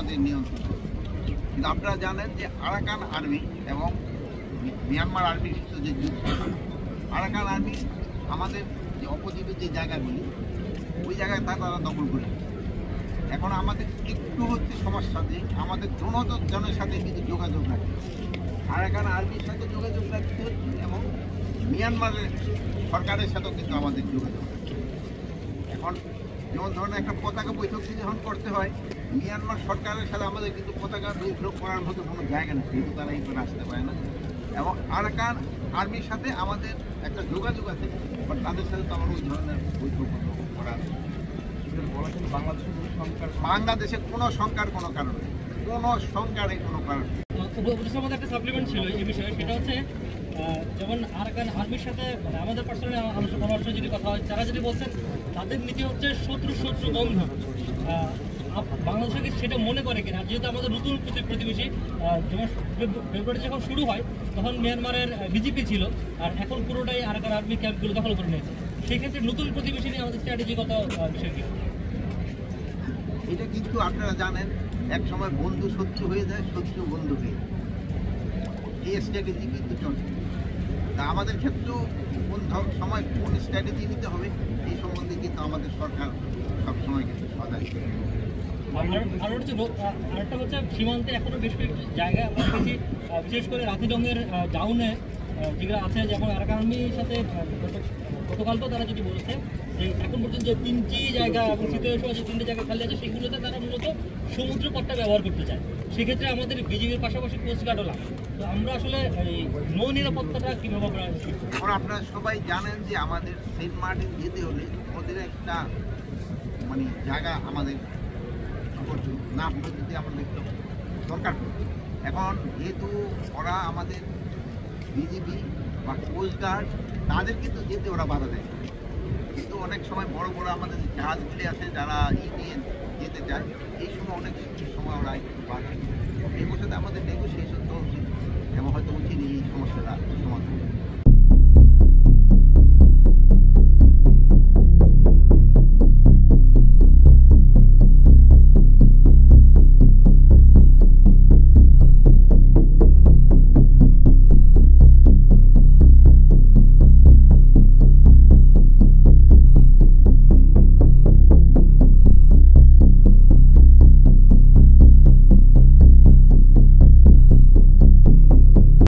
আমাদের নিয়ন্ত্রণ। কিন্তু আপনারা জানেন যে আরাকান আর্মি এবং মিয়ানমার আর্মির সাথে যে যুদ্ধ, আরাকান আর্মি আমাদের যে অপোজিটের যে জায়গাগুলি ওই জায়গায় তারা দখল করে। এখন আমাদের একটু হচ্ছে সমস্যা যে আমাদের জনের সাথে কিন্তু যোগাযোগ রাখে, আরাকান আর্মির সাথে যোগাযোগ রাখতে হচ্ছে এবং মিয়ানমারের সরকারের সাথেও কিন্তু আমাদের যোগাযোগ রাখছে। এখন যেমন ধরনের একটা পতাকা বৈঠক যখন করতে হয়, মিয়ানমার সরকারের সাথে আমাদের কিন্তু পতাকা বৈঠক করার মতো কোনো জায়গা নেই, কিন্তু তারা এইভাবে আসতে পারে না। এবং আরাকান আর্মির সাথে আমাদের একটা যোগাযোগ আছে, বাট তাদের সাথে তো আমার ওই ধরনের বৈঠক করার বাংলাদেশে কোনো শঙ্কার কোনো কারণ নেই, কোনো শঙ্কারের কোনো কারণ নেই। একটা সাপ্লিমেন্ট ছিল এই বিষয়ে, সেটা হচ্ছে যেমন আরাকান আর্মির সাথে আমাদের পার্সোনালি আলোচনা যদি কথা হয়, তারা যদি বলছেন তাদের নীতি হচ্ছে শত্রু বন্ধু। বাংলাদেশকে সেটা মনে করে কিনা, যেহেতু আমাদের নতুন প্রতিবেশী, যেমন ফেব্রুয়ারি যখন শুরু হয় তখন মিয়ানমারের বিজেপি ছিল, আর এখন পুরোটাই আরাকান আর্মি ক্যাম্পগুলো দখল করে নিয়েছে। সেই ক্ষেত্রে নতুন প্রতিবেশী নিয়ে আমাদের স্ট্র্যাটেজিগত বিষয় কি? এটা কিন্তু আপনারা জানেন এক সময় বন্ধু শত্রু হয়ে যায়, শত্রু বন্ধু হয়ে যায়, এই স্ট্র্যাটেজি কিন্তু চলছে। তা আমাদের ক্ষেত্রেও কোন সময় কোন স্ট্র্যাটেজি নিতে হবে এই সম্বন্ধে কিন্তু আমাদের সরকার সবসময় কিন্তু সজাগ। আরেকটা হচ্ছে সীমান্তে এখনো বেশ কয়েকটি জায়গায় আমরা দেখেছি, বিশেষ করে রাতিডঙ্গের ডাউনে যেগুলো আছে, যেমন আরাকান আর্মির সাথে গতকাল তো তারা যদি বলছে যে এখন পর্যন্ত যে 3টি জায়গা এবং শীতের সময় যে 3টি জায়গা খালি আছে সেগুলোতে তারা মূলত সমুদ্র পথটা ব্যবহার করতে চায়। সেক্ষেত্রে আমাদের বিজিবির পাশাপাশি কোস্টগার্ডও লাগে। তো আমরা আসলে এই নৌ নিরাপত্তাটা কীভাবে আমরা এখন আপনারা সবাই জানেন যে আমাদের সেন্ট মার্টিন যেতে হলে ওদের একটা মানে জায়গা আমাদের না যদি আমাদের একটু দরকার পড়ে। এখন যেহেতু ওরা আমাদের বিজিবি বা কোস্টগার্ড তাদের কিন্তু যেতে ওরা বাধা দেয়, কিন্তু অনেক সময় বড় বড় আমাদের জাহাজগুলি আছে যারা নিয়ে যেতে চায়, এই সময় অনেক সময় ওরা একটু বাধা দেয়। এই বছরে আমাদের নেগোসিয়েশন তো উচিত এবং হয়তো উচিত এই সমস্যাটা সমাধান।